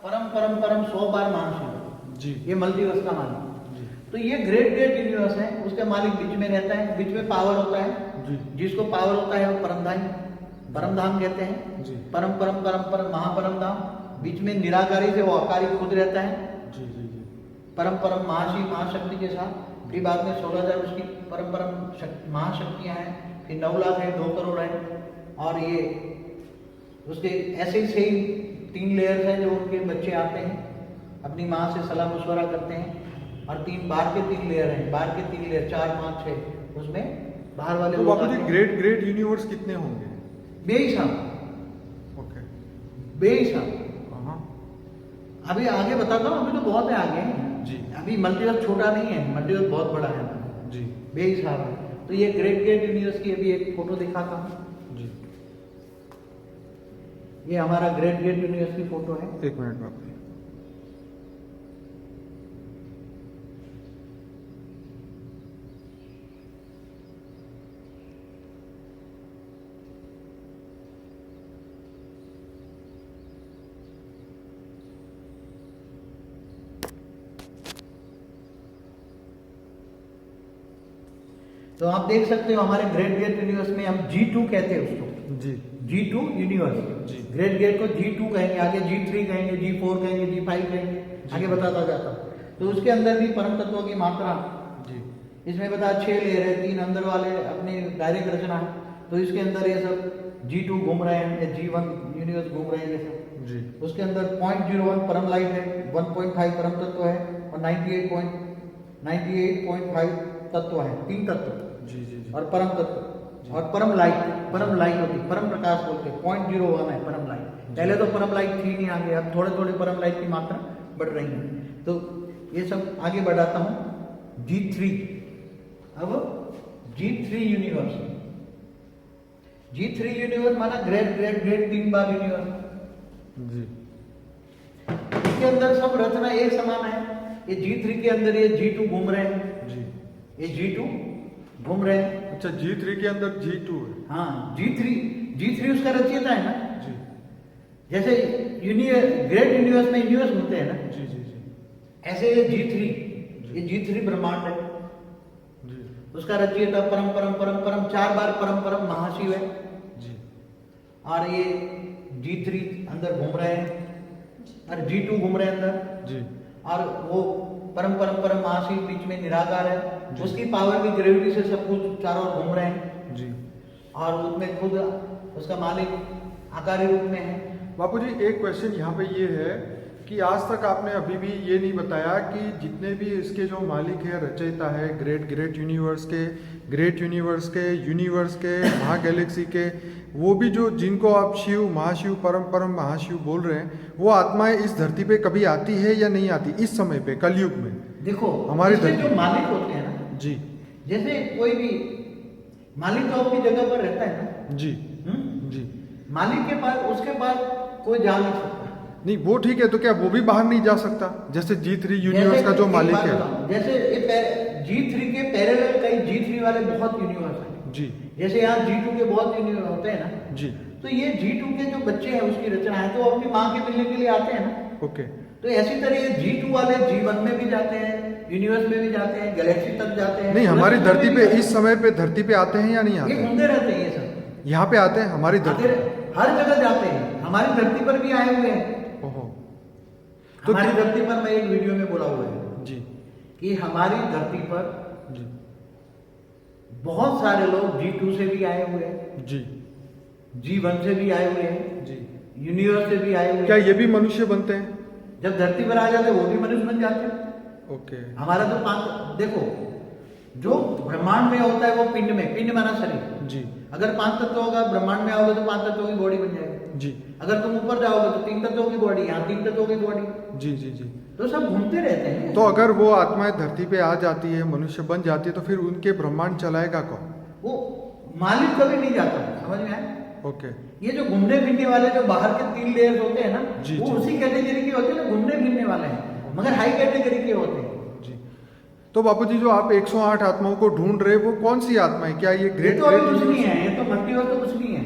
Speaker 1: परम परम परम 100 बार महाशिव
Speaker 2: जी।
Speaker 1: ये मल्टीवर्स का मालिक। तो ये ग्रेट ग्रेट यूनिवर्स है, उसका मालिक बीच में रहता है, बीच में पावर होता है
Speaker 2: जी।
Speaker 1: जिसको पावर होता है वो परम धाम कहते हैं
Speaker 2: जी।
Speaker 1: परम परम परम परम महापरम धाम। बीच में निराकारी से वो आकारी खुद रहता है
Speaker 2: जी जी जी।
Speaker 1: परम परम महाशिव महाशक्ति के साथ। फिर बाद में 16,000 उसकी परम परम महाशक्तियाँ हैं, फिर 9 लाख है, 2 करोड़ है, और ये उसके ऐसे ही सेम 3 लेयर्स हैं जो उनके बच्चे आते हैं, अपनी माँ से सलाह मशवरा करते हैं, और 3 बाहर के 3 लेयर हैं, बाहर के 3 लेयर 4 5 6, उसमें बाहर वाले
Speaker 2: तो
Speaker 1: लोग
Speaker 2: बापू
Speaker 1: आते
Speaker 2: जी
Speaker 1: हैं।
Speaker 2: ग्रेट ग्रेट यूनिवर्स कितने होंगे?
Speaker 1: बेहिसाब
Speaker 2: ओके।
Speaker 1: बेहिसाब।
Speaker 2: हाँ
Speaker 1: अभी आगे बताता हूँ, अभी तो बहुत है आगे
Speaker 2: जी।
Speaker 1: अभी मल्टीवर्स छोटा नहीं है, मल्टीवर्स बहुत बड़ा है,
Speaker 2: जी
Speaker 1: बेहिसाब है। तो ये ग्रेट ग्रेट यूनिवर्स की अभी एक फोटो दिखाता हूँ।
Speaker 2: जी।
Speaker 1: ये हमारा ग्रेट ग्रेट यूनिवर्स की फोटो है।
Speaker 2: 1 मिनट बापू जी।
Speaker 1: तो आप देख सकते हो हमारे ग्रेट ग्रेट यूनिवर्स में हम G2 कहते हैं उसको,
Speaker 2: जी
Speaker 1: G2 यूनिवर्स।
Speaker 2: जी।
Speaker 1: ग्रेट ग्रेट को G2 कहेंगे, आगे G3 कहेंगे, G4 कहेंगे, G5 कहेंगे, आगे बताता जाता हूँ। तो उसके अंदर भी परम तत्वों की मात्रा,
Speaker 2: जी
Speaker 1: इसमें बता 6 लेयर है, 3 अंदर वाले अपने डायरेक्ट रचना है, तो इसके अंदर ये सब G2 घूम रहे हैं, या G1 यूनिवर्स घूम रहे हैं जैसे।
Speaker 2: जी।
Speaker 1: उसके अंदर 0.01 परम लाइट है, 1.5 परम तत्व है, और 98.5 तत्व है, 3 तत्व
Speaker 2: जी जी जी।
Speaker 1: और परम तत्व और परम लाइट होती है, परम प्रकाश बोलते हैं। 0.01 है परम लाइट। पहले तो परम लाइट थी नहीं, आगे अब थोड़े थोड़े परम लाइट की मात्रा बढ़ रही है। तो ये सब आगे बढ़ाता हूँ। G3, अब G3 यूनिवर्स। G3 यूनिवर्स माना ग्रेट ग्रेट ग्रेट 3 बार यूनिवर्स।
Speaker 2: जी
Speaker 1: इसके अंदर सब रचना एक समान है। ये G3 के अंदर ये G2 घूम रहे हैं,
Speaker 2: जी।
Speaker 1: ये G2 घूम रहे हैं।
Speaker 2: अच्छा G3 के अंदर G2 है।
Speaker 1: हाँ, G3 उसका रचयिता है ना।
Speaker 2: जी
Speaker 1: जैसे ग्रेट यूनिवर्स में यूनिवर्स होते हैं ना,
Speaker 2: जी जी जी
Speaker 1: ऐसे ये G3 ब्रह्मांड है।
Speaker 2: जी
Speaker 1: उसका रचयिता परम परम परम परम 4 बार परम परम महाशिव है।
Speaker 2: जी।
Speaker 1: और ये G3 अंदर घूम रहे हैं और G2 घूम रहे हैं अंदर।
Speaker 2: जी
Speaker 1: और वो परम परम परम महाशिव बीच में निराकार है,
Speaker 2: जी।
Speaker 1: उसकी पावर की ग्रेविटी से सब कुछ चारों ओर घूम रहे हैं।
Speaker 2: जी।
Speaker 1: और उसमें खुद उसका मालिक आकारी रूप में है।
Speaker 2: बापू जी एक क्वेश्चन यहाँ पे ये है कि आज तक आपने अभी भी ये नहीं बताया कि जितने भी इसके जो मालिक है, रचयिता है, ग्रेट यूनिवर्स के महा गैलेक्सी के, वो भी जो जिनको आप शिव, महाशिव, परम महाशिव बोल रहे हैं, वो आत्माएं इस धरती पे कभी आती है या नहीं आती इस समय पे, कलयुग में?
Speaker 1: देखो
Speaker 2: हमारे
Speaker 1: इसके
Speaker 2: धरती
Speaker 1: जो मालिक होते हैं ना,
Speaker 2: जी
Speaker 1: जैसे कोई भी मालिक तो अपनी जगह पर रहता है ना।
Speaker 2: जी जी।
Speaker 1: मालिक के पास, उसके पास कोई जा नहीं सकता।
Speaker 2: नहीं वो ठीक है, तो क्या वो भी बाहर नहीं जा सकता? जैसे G3 यूनिवर्स का जो मालिक है।
Speaker 1: जैसे ये G3 के पैरेलल कई G3 वाले बहुत यूनिवर्स हैं
Speaker 2: जी।
Speaker 1: जैसे यहाँ G2 के बहुत यूनिवर्स होते हैं ना।
Speaker 2: जी।
Speaker 1: तो ये G2 के जो बच्चे हैं उसकी रचना है, तो वो अपनी माँ के मिलने के लिए आते हैं ना।
Speaker 2: ओके।
Speaker 1: तो ऐसी तरह ये G2 वाले G1 में भी जाते हैं, यूनिवर्स में भी जाते हैं, गैलेक्सी तक जाते हैं।
Speaker 2: नहीं हमारी धरती पे इस समय पे धरती पे आते हैं या नहीं
Speaker 1: ये
Speaker 2: आते?
Speaker 1: घूमते रहते हैं ये सब,
Speaker 2: यहाँ पे आते हैं हमारी धरती?
Speaker 1: हर जगह जाते हैं, हमारी धरती पर भी आए हुए हैं।
Speaker 2: ओहो।
Speaker 1: तो हमारी धरती पर मैं एक वीडियो में बोला हुआ है
Speaker 2: जी
Speaker 1: कि हमारी धरती पर
Speaker 2: जी
Speaker 1: बहुत सारे लोग G2 से भी आए हुए हैं,
Speaker 2: जी
Speaker 1: G1 से भी आए हुए हैं,
Speaker 2: जी।
Speaker 1: यूनिवर्स से भी आए हुए
Speaker 2: क्या
Speaker 1: हैं।
Speaker 2: ये भी मनुष्य बनते हैं?
Speaker 1: जब धरती पर आ जाते हैं वो भी मनुष्य बन जाते हैं।
Speaker 2: ओके।
Speaker 1: हमारा तो देखो जो ब्रह्मांड में होता है वो पिंड माना शरीर।
Speaker 2: जी
Speaker 1: अगर 5 तत्व होगा, ब्रह्मांड में आओगे तो 5 तत्वों की बॉडी बन जाएगी।
Speaker 2: जी
Speaker 1: अगर तुम ऊपर जाओगे तो 3 तत्वों की बॉडी, यहाँ 3 तत्वों की बॉडी।
Speaker 2: जी जी जी।
Speaker 1: तो सब घूमते रहते हैं।
Speaker 2: तो अगर वो आत्माएं धरती पे आ जाती है, मनुष्य बन जाती है, तो फिर उनके ब्रह्मांड चलाएगा कौन?
Speaker 1: वो मालिक कभी नहीं जाता, समझ में आया?
Speaker 2: ओके।
Speaker 1: ये जो घूमने फिरने वाले जो बाहर के 3 लेयर्स होते हैं ना,
Speaker 2: जी,
Speaker 1: वो
Speaker 2: जी।
Speaker 1: उसी कैटेगरी के होते हैं ना, घूमने फिरने वाले हैं, मगर हाई कैटेगरी के होते हैं।
Speaker 2: जी। तो बापूजी जो आप 108 आत्माओं को ढूंढ रहे, वो कौन सी आत्मा है? क्या ये
Speaker 1: ये
Speaker 2: ग्रेट
Speaker 1: तो अभी कुछ नहीं है, ये तो मल्टीवर्स तो कुछ नहीं है।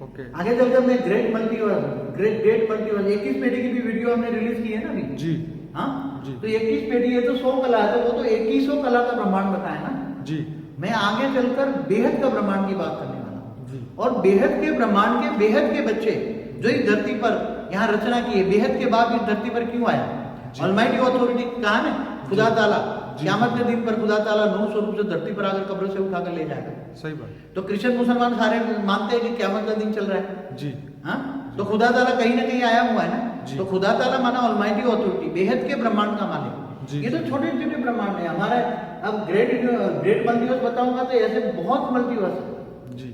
Speaker 2: ओके।
Speaker 1: आगे चलकर मैं ग्रेट मल्टीवर्स 21 पेटी की भी वीडियो हमने रिलीज की है ना अभी।
Speaker 2: जी
Speaker 1: हाँ
Speaker 2: जी।
Speaker 1: तो 21 पेटी है तो 100 कला है, तो वो तो 2100 कला का ब्रह्मांड बताया ना।
Speaker 2: जी
Speaker 1: मैं आगे चलकर बेहद का ब्रह्मांड की बात करने वाला हूँ।
Speaker 2: जी।
Speaker 1: और बेहद के ब्रह्मांड के बेहद के बच्चे जो इस धरती पर यहाँ रचना की है, बेहद के बाद इस धरती पर क्यों आया? ऑलमाइटी अथॉरिटी कहा ना, खुदा ताला क़यामत के दिन पर खुदा ताला नूह स्वरूप से धरती पर आकर कब्र से उठाकर ले जाएगा।
Speaker 2: सही बात।
Speaker 1: तो क्रिश्चियन मुसलमान सारे मानते हैं कि क़यामत का दिन चल रहा है।
Speaker 2: जी
Speaker 1: हाँ तो खुदा ताला कहीं ना कहीं आया हुआ है ना।
Speaker 2: जी।
Speaker 1: तो खुदा ताला माना ऑलमाइटी ऑथोरिटी, बेहद के ब्रह्मांड का मालिक।
Speaker 2: जी,
Speaker 1: ये तो
Speaker 2: जी।
Speaker 1: छोटे छोटे ब्रह्मांड है हमारा। अब ग्रेट मल्टीवर्स बताऊंगा तो ऐसे बहुत मल्टीवर्स है।
Speaker 2: जी।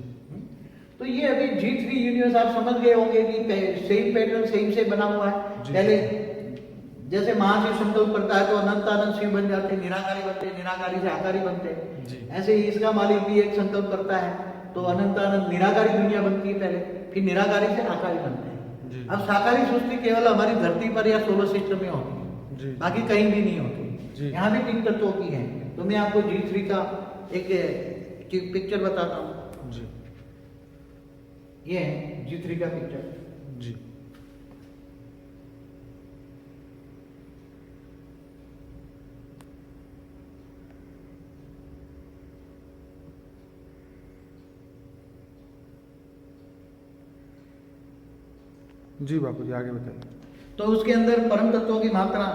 Speaker 1: तो ये अभी G3 यूनिवर्स आप समझ गए होंगे कि सेम पैटर्न सेम से बना हुआ है।
Speaker 2: जी।
Speaker 1: पहले जैसे महाशिव संकल्प करता है तो अनंत अनंत शिव बन जाते, निराकारी बनते, निराकारी से आकारी बनते।
Speaker 2: जी।
Speaker 1: ऐसे ही इसका मालिक भी एक संकल्प करता है तो अनंत अनंत निराकारी दुनिया बनती है पहले, फिर निराकारी से आकारी बनते हैं।
Speaker 2: जी।
Speaker 1: अब साकारी सृष्टि केवल हमारी धरती पर या सोलर सिस्टम में होती है,
Speaker 2: जी।
Speaker 1: बाकी कहीं भी नहीं होती।
Speaker 2: जी।
Speaker 1: यहाँ भी 3 तत्वों की है। तो मैं आपको G3 का एक पिक्चर बताता हूँ।
Speaker 2: जी।
Speaker 1: ये है G3 का पिक्चर।
Speaker 2: जी। जी बापू जी आगे बताइए।
Speaker 1: तो उसके अंदर परम तत्वों की मात्रा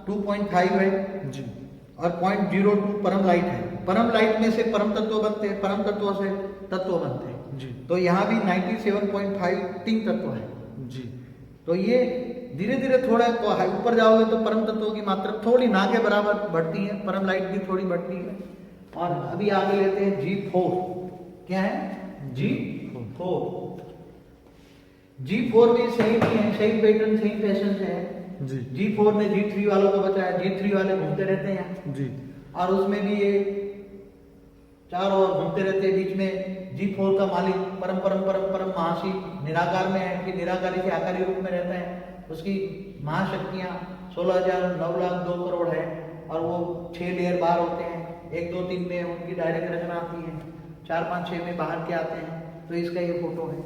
Speaker 1: 2.5 है
Speaker 2: जी।
Speaker 1: और 0.02 परम लाइट है। परम लाइट में से परम तत्व बनते हैं, परम तत्वों से तत्व बनते हैं।
Speaker 2: जी।
Speaker 1: तो यहाँ भी 97.5 तीन तत्व है।
Speaker 2: जी।
Speaker 1: तो ये धीरे धीरे थोड़ा ऊपर जाओगे तो परम तत्वों की मात्रा थोड़ी ना के बराबर बढ़ती है, परम लाइट भी थोड़ी बढ़ती है। और अभी आगे लेते हैं G4। क्या है? G4। G4 भी सेम ही है, सेम पैटर्न सेम फैशन से है।
Speaker 2: जी।
Speaker 1: G4 ने G3 वालों को बचाया, G3 वाले घूमते रहते हैं
Speaker 2: जी।
Speaker 1: और उसमें भी ये चारों ओर घूमते रहते हैं। बीच में G4 का मालिक परम परम परम परम महाशिव निराकार में है, फिर निराकारी से आकारी रूप में रहता है। उसकी महाशक्तियाँ 16,000 9 लाख 2 करोड़ है और वो 6 लेयर बाहर होते हैं। 1 2 3 में उनकी डायरेक्ट रचना आती है, 4 5 6 में बाहर के आते हैं। तो इसका ये फोटो है।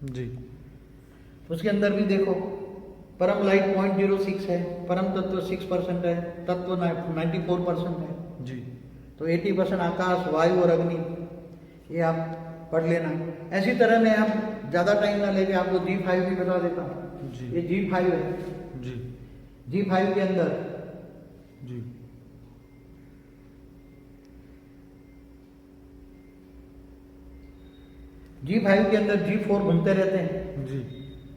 Speaker 2: जी।
Speaker 1: उसके अंदर भी देखो परम लाइट 0.06 है, परम तत्व 6% है, तत्व 94% है।
Speaker 2: जी।
Speaker 1: तो 80% आकाश वायु और अग्नि, ये आप पढ़ लेना। ऐसी तरह मैं आप ज़्यादा टाइम ना लेके आपको G5 भी बता देता हूँ।
Speaker 2: जी।
Speaker 1: ये G5 है।
Speaker 2: जी।
Speaker 1: G5 के अंदर
Speaker 2: जी।
Speaker 1: G5 के अंदर G4 घूमते रहते हैं।
Speaker 2: जी।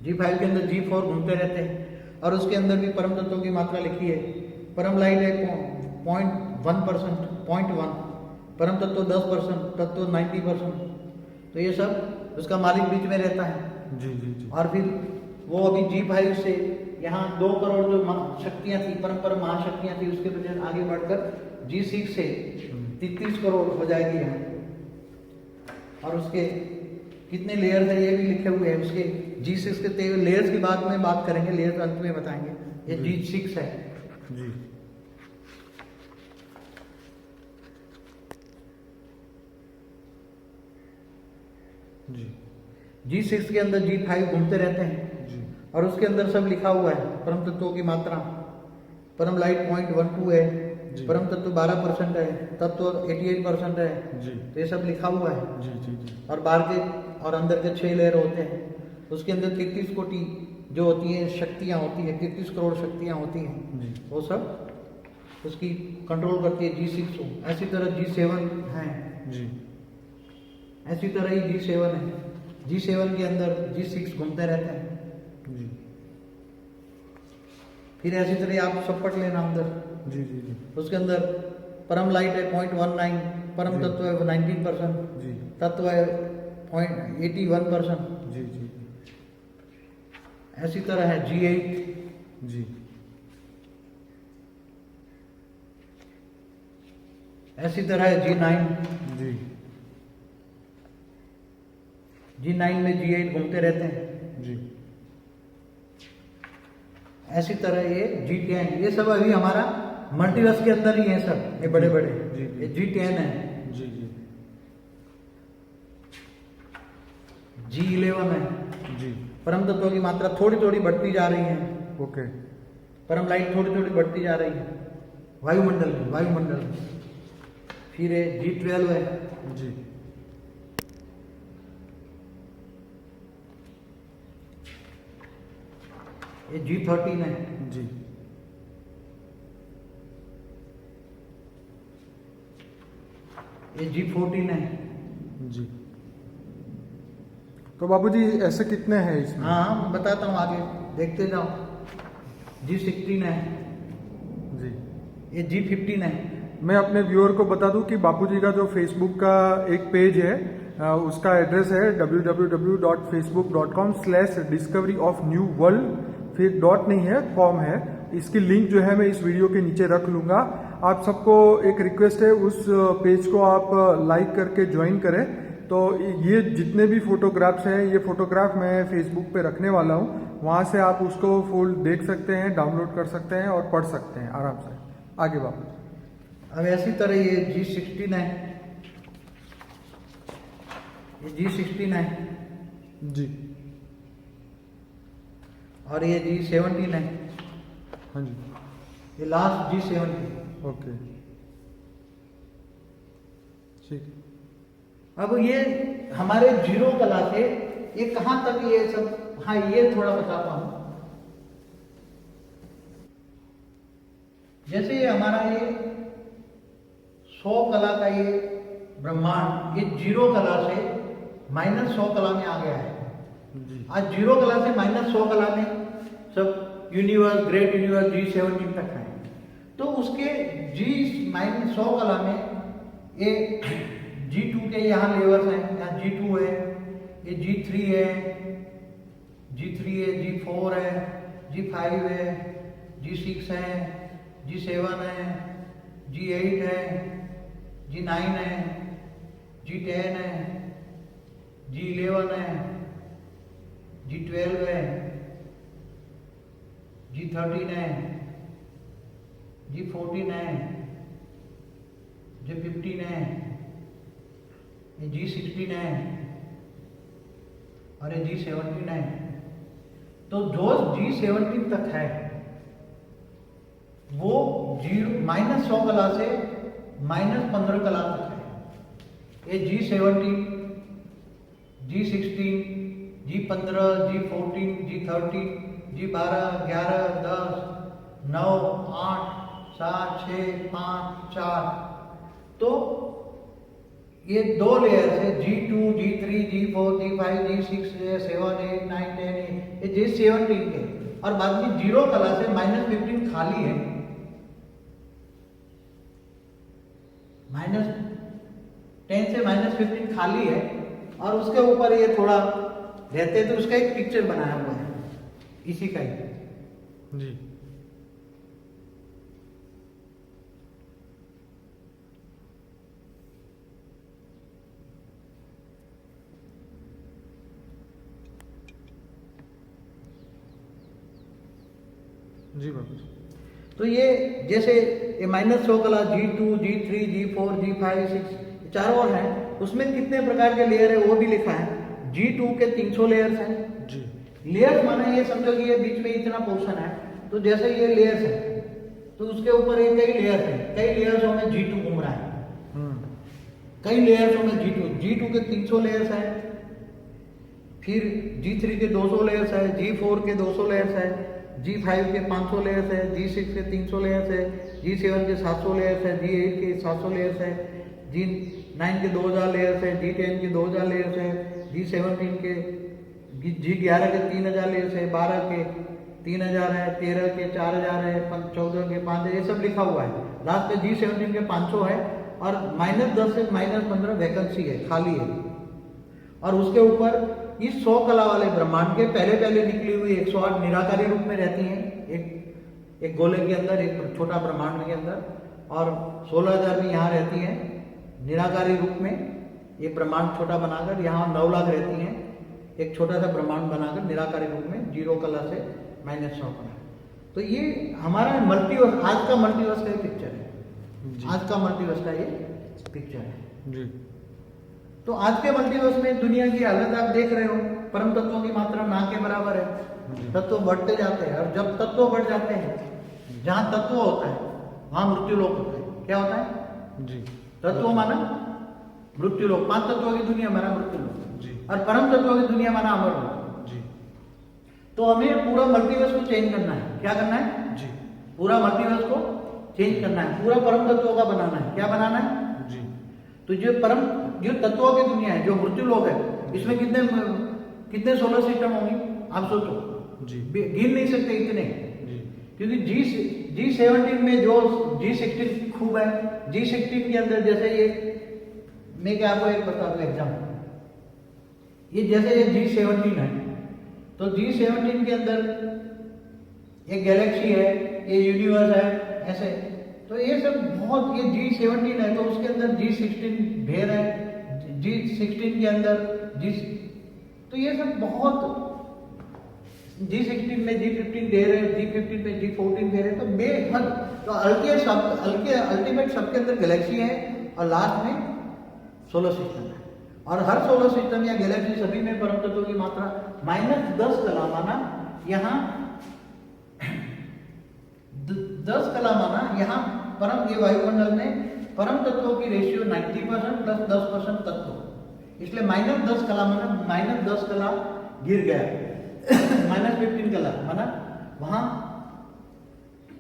Speaker 1: G5 के अंदर G4 घूमते रहते हैं और उसके अंदर भी परम तत्वों की मात्रा लिखी है। परम लाइट है 0.1%, 0.1, परम तत्व 10%, तत्व 90%। तो ये सब उसका मालिक बीच में रहता है।
Speaker 2: जी। जी। जी।
Speaker 1: और फिर वो अभी G5 से यहाँ 2 करोड़ जो शक्तियाँ थी, परम परम महाशक्तियाँ थी, उसके वजह आगे बढ़कर G6 से 33 करोड़ हो जाएगी यहाँ। और उसके कितने लेयर्स है ये भी लिखे हुए हैं। उसके G6 के लेयर्स की बाद में बात करेंगे, लेयर्स अंत में बताएंगे। ये G6 है।
Speaker 2: जी। जी।
Speaker 1: G6 के अंदर G5 घूमते रहते हैं
Speaker 2: जी।
Speaker 1: और उसके अंदर सब लिखा हुआ है। परम तत्वों की मात्रा, परम लाइट 0.12 है,
Speaker 2: जी।
Speaker 1: परम तत्व 12% है, तत्व 88% है।
Speaker 2: जी।
Speaker 1: तो ये सब लिखा हुआ है।
Speaker 2: जी। जी। जी।
Speaker 1: और बाहर के और अंदर के 6 लेयर होते हैं। उसके अंदर 33 कोटि जो होती है शक्तियाँ होती है, 33 करोड़ शक्तियाँ होती हैं।
Speaker 2: जी।
Speaker 1: वो सब उसकी कंट्रोल करती है G6 को। ऐसी तरह G7 है,
Speaker 2: जी।
Speaker 1: ऐसी तरह ही G7 है। G7 के अंदर G6 घूमते रहते हैं।
Speaker 2: जी।
Speaker 1: फिर ऐसी तरह आप सब पढ़ लेना अंदर।
Speaker 2: जी। जी। जी।
Speaker 1: उसके अंदर परम लाइट है 0.19, परम
Speaker 2: जी।
Speaker 1: तत्व है 19%,
Speaker 2: जी।
Speaker 1: तत्व है 81%।
Speaker 2: जी। जी।
Speaker 1: ऐसी तरह है G8,
Speaker 2: जी।
Speaker 1: ऐसी तरह है G9।
Speaker 2: जी।
Speaker 1: G9 में G8 घूमते रहते हैं।
Speaker 2: जी।
Speaker 1: ऐसी तरह ये G10, ये सब अभी हमारा मल्टीवर्स के अंदर ही है सब, ये बड़े बड़े।
Speaker 2: जी।
Speaker 1: ये G10 है।
Speaker 2: जी। जी।
Speaker 1: G11 है।
Speaker 2: जी।
Speaker 1: परम तत्वों की मात्रा थोड़ी थोड़ी बढ़ती जा रही है।
Speaker 2: ओके।
Speaker 1: परम लाइट थोड़ी थोड़ी बढ़ती जा रही है वायुमंडल में, वायुमंडल में। फिर ये G12 है।
Speaker 2: जी।
Speaker 1: ये G13 है।
Speaker 2: जी।
Speaker 1: ये G14 है।
Speaker 2: जी। तो बाबूजी ऐसे कितने हैं इसमें?
Speaker 1: हाँ मैं बताता हूँ, आगे देखते जाओ। G16 है
Speaker 2: जी।
Speaker 1: ये, G15 है।
Speaker 2: मैं अपने व्यूअर को बता दूं कि बापूजी का जो फेसबुक का एक पेज है उसका एड्रेस है www.facebook.com/discoveryofnewworld, फिर डॉट नहीं है, कॉम है। इसकी लिंक जो है मैं इस वीडियो के नीचे रख लूंगा। आप सबको एक रिक्वेस्ट है, उस पेज को आप लाइक करके ज्वाइन करें। तो ये जितने भी फोटोग्राफ्स हैं, ये फोटोग्राफ मैं फेसबुक पे रखने वाला हूँ, वहां से आप उसको फुल देख सकते हैं, डाउनलोड कर सकते हैं और पढ़ सकते हैं आराम से। आगे बाबू।
Speaker 1: अब ऐसी तरह ये G16 है, ये G16 है
Speaker 2: जी।
Speaker 1: और ये G17 है।
Speaker 2: हाँ जी।
Speaker 1: ये लास्ट G17।
Speaker 2: ओके ठीक।
Speaker 1: अब ये हमारे जीरो कला से ये कहां तक ये सब, हाँ ये थोड़ा बताता हूं। जैसे ये हमारा ये 100 कला का ये ब्रह्मांड, ये जीरो कला से -100 कला में आ गया है।
Speaker 2: जी।
Speaker 1: आज जीरो कला से -100 कला में सब यूनिवर्स, ग्रेट यूनिवर्स G17 तक है। तो उसके -100 कला में ये G2 के यहाँ लेवल्स हैं, यहाँ G2 है, ये G3 है, G4 है, G5 है, G6 है, G7 है, G8 है, G9 है, G10 है, G11 है, G12 है, G13 है, G14 है, G15 है, ये G16 है और ये G17 है। तो जो G17 तक है वो -100 कला से -15 कला तक है। ये G17, G16, G15, G14, G13, G12, 11, 10, 9, 8, 7, 6, 5, 4। तो ये दो लेयर्स है, G2, G3, G4, G5, G6, G7, 8, 9, 10, ये G17 के। और बाद में जीरो कला से -15 खाली है, -10 से -15 खाली है। और उसके ऊपर ये थोड़ा रहते हैं, तो उसका एक पिक्चर बनाया हुआ है इसी का ही।
Speaker 2: जी। जी बाबू।
Speaker 1: तो ये जैसे ये -100 कला G2, G3, G4, G5, 6 चारों हैं, उसमें कितने प्रकार के लेयर है वो भी लिखा है। G2 के 300 लेयर्स हैं।
Speaker 2: जी।
Speaker 1: लेयर्स माने ये समझो कि ये बीच में इतना पोर्शन है, तो जैसे ये लेयर्स है तो उसके ऊपर ये कई लेयर्स है, कई लेयर्सों में G2 घूम रहा है, कई लेयर्सों में G2 के 300 लेयर्स है, फिर G3 के 200 लेयर्स है, G4 के 200 लेयर्स है, G5 के 500 लेयर्स है, G6 के 300 लेयर्स है, G7 के 700 लेयर्स है, G8 के 700 लेयर्स है, G9 के 2000 लेयर्स है, G10 के 2000 लेयर्स है, G17 के G11 के 3000 लेयर्स है, 12 के 3000 है, 13 के 4000 है, 14 के 5000, ये सब लिखा हुआ है। लास्ट में G17 के 500 है और -10 से -15 वैकेंसी है, खाली है। और उसके ऊपर इस 100 कला वाले ब्रह्मांड के पहले निकली हुई 108 निराकारी रूप में रहती हैं, एक गोले के अंदर, एक छोटा ब्रह्मांड के अंदर, और 16000 भी यहाँ रहती हैं निराकारी रूप में। ये ब्रह्मांड छोटा बनाकर यहाँ 9 लाख रहती हैं, एक छोटा सा ब्रह्मांड बनाकर निराकारी रूप में, जीरो कला से -100 कला। तो ये हमारा मल्टीवर्स, आज का मल्टीवर्स का पिक्चर है, आज का मल्टीवर्स का ये पिक्चर है
Speaker 2: जी।
Speaker 1: तो आज के मल्टीवर्स में दुनिया की हालत आप देख रहे हो, परम तत्वों की मात्रा ना के बराबर है, तत्व बढ़ते जाते हैं। और जब तत्व बढ़ जाते हैं, जहाँ तत्व होता है वहां मृत्यु लोक होता है। क्या होता है
Speaker 2: जी।
Speaker 1: तत्व माना मृत्यु लोक, 5 तत्वों की दुनिया माना मृत्यु लोक,
Speaker 2: जी।
Speaker 1: और परम तत्वों की दुनिया माना अमर लोक।
Speaker 2: जी।
Speaker 1: तो हमें पूरा मल्टीवर्स को चेंज करना है। क्या करना है
Speaker 2: जी।
Speaker 1: पूरा मल्टीवर्स को चेंज करना है, पूरा परम तत्वों का बनाना है। क्या बनाना है?
Speaker 2: जी।
Speaker 1: तो जो तत्वों की दुनिया है, जो मृत्यु लोक है, इसमें कितने सोलर सिस्टम होंगे आप सोचो,
Speaker 2: जी
Speaker 1: गिन नहीं सकते इतने।
Speaker 2: जी
Speaker 1: क्योंकि G17 में जो G16 खूब है, G16 के अंदर जैसे ये, मैं क्या आपको एक बता दूं एग्जाम्पल, ये जैसे ये G17 है, तो G17 के अंदर एक गैलेक्सी है, ये यूनिवर्स है, ऐसे। तो ये सब बहुत, ये G17 है तो उसके अंदर G16 ढेर है, G16 के अंदर तो ये सब बहुत, G16 में G15 ढेर है, G15 में G14 ढेर है, तो बेहद, तो अल्टीमेट सबके अंदर गैलेक्सी है और लास्ट में सोलर सिस्टम है। और हर सोलर सिस्टम या गैलेक्सी सभी में परम तत्वों की मात्रा -10 कलामाना, यहाँ 10 कलामाना, यहाँ परम, ये वायुमंडल में परम तत्वों की रेशियो 90% प्लस 10% तत्व, इसलिए -10 कलामाना, -10 कला गिर गया, -15 कला माना वहां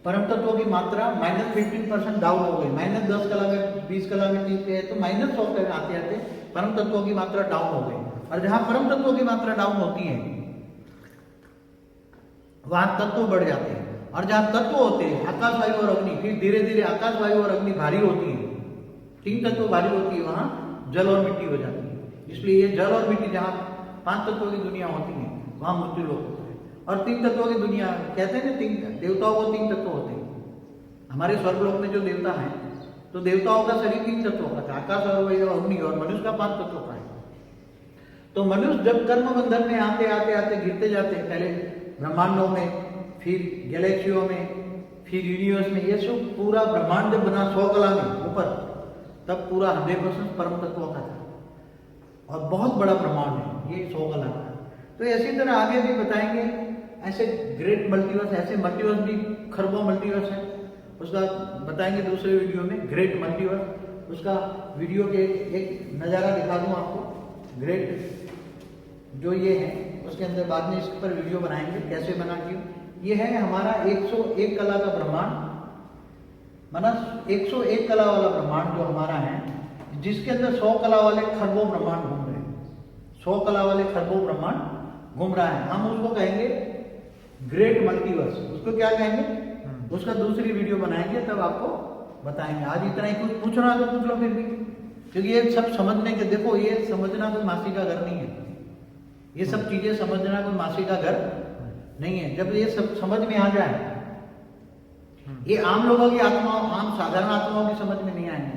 Speaker 1: परम तत्वों की मात्रा -15% डाउन हो गई। -10 कला में 20 कला में 30 पे है तो -100 पे आते आते परम तत्वों की मात्रा डाउन हो गई। और जहां परम तत्वों की मात्रा डाउन होती है वहां तत्व बढ़ जाते हैं, और जहां तत्व होते हैं आकाश, वायु और अग्नि, फिर धीरे धीरे आकाश, वायु और अग्नि भारी होती है, 3 तत्व भारी होती है, वहां जल और मिट्टी हो जाती है। इसलिए ये जल और मिट्टी, जहां 5 तत्वों की दुनिया होती है वहां मृत्यु लोक होता है। और 3 तत्वों की दुनिया कहते हैं ना, 3 देवताओं को 3 तत्व होते हैं। हमारे स्वर्गलोक में जो देवता है, तो देवताओं का शरीर 3 तत्वों का था, आकाश और वायु और अग्नि, और मनुष्य का 5 तत्वों का है। तो मनुष्य जब कर्म बंधन में आते आते आते गिरते जाते हैं, पहले ब्रह्मांडों में, फिर गैलेक्सियों में, फिर यूनिवर्स में, ये सब पूरा ब्रह्मांड जब बना 100 कला में ऊपर, तब पूरा 100% परम तत्वों का था, और बहुत बड़ा ब्रह्मांड है ये 100 कला का। तो इसी तरह आगे भी बताएंगे, ऐसे ग्रेट मल्टीवर्स, ऐसे मल्टीवर्स भी खरबों मल्टीवर्स है, उसका बताएंगे दूसरे वीडियो में, ग्रेट मल्टीवर्स। उसका वीडियो के एक नज़ारा दिखा दूं आपको, ग्रेट जो ये है, उसके अंदर बाद में इस पर वीडियो बनाएंगे कैसे बना के। ये है हमारा 101 कला का ब्रह्मांड, माना 101 कला वाला ब्रह्मांड जो हमारा है, जिसके अंदर 100 कला वाले खरबों ब्रह्मांड घूम रहे हैं, 100 कला वाले खरबों ब्रह्मांड घूम रहा है। हम उसको कहेंगे ग्रेट मल्टीवर्स। उसको क्या कहेंगे, उसका दूसरी वीडियो बनाएंगे, तब आपको बताएंगे। आज इतना ही, कुछ पूछना तो पूछ लो फिर भी, क्योंकि ये सब समझने के, देखो ये समझना कोई मासी का घर नहीं है, ये सब चीजें समझना कोई मासी का घर नहीं है। जब ये सब समझ में आ जाए, ये आम लोगों की आत्माओं, आम साधारण आत्माओं की समझ में नहीं आएंगे।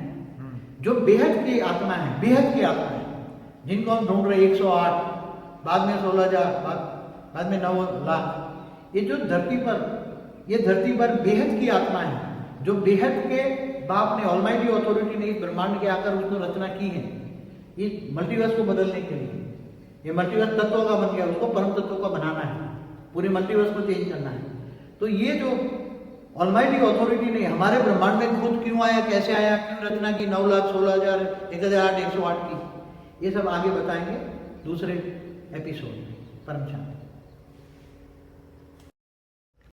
Speaker 1: जो बेहद की आत्मा है, बेहद की आत्मा है, जिनको हम ढूंढ रहे 108, बाद में 16,000, बाद में 9 लाख, ये जो धरती पर, ये धरती पर बेहद की आत्मा है, जो बेहद के बाप ने, ऑलमाइटी अथॉरिटी ने इस ब्रह्मांड के आकर उसको रचना की है, ये मल्टीवर्स को बदलने के लिए। ये मल्टीवर्स तत्वों का बन गया, उसको परम तत्वों का बनाना है, पूरे मल्टीवर्स को चेंज करना है। तो ये जो ऑलमाइटी अथॉरिटी ने हमारे ब्रह्मांड में खुद क्यों आया, कैसे आया, क्यों रचना की 9 लाख, 16,000, 1,008, 108 की, ये सब आगे बताएंगे दूसरे एपिसोड में। परम शांति।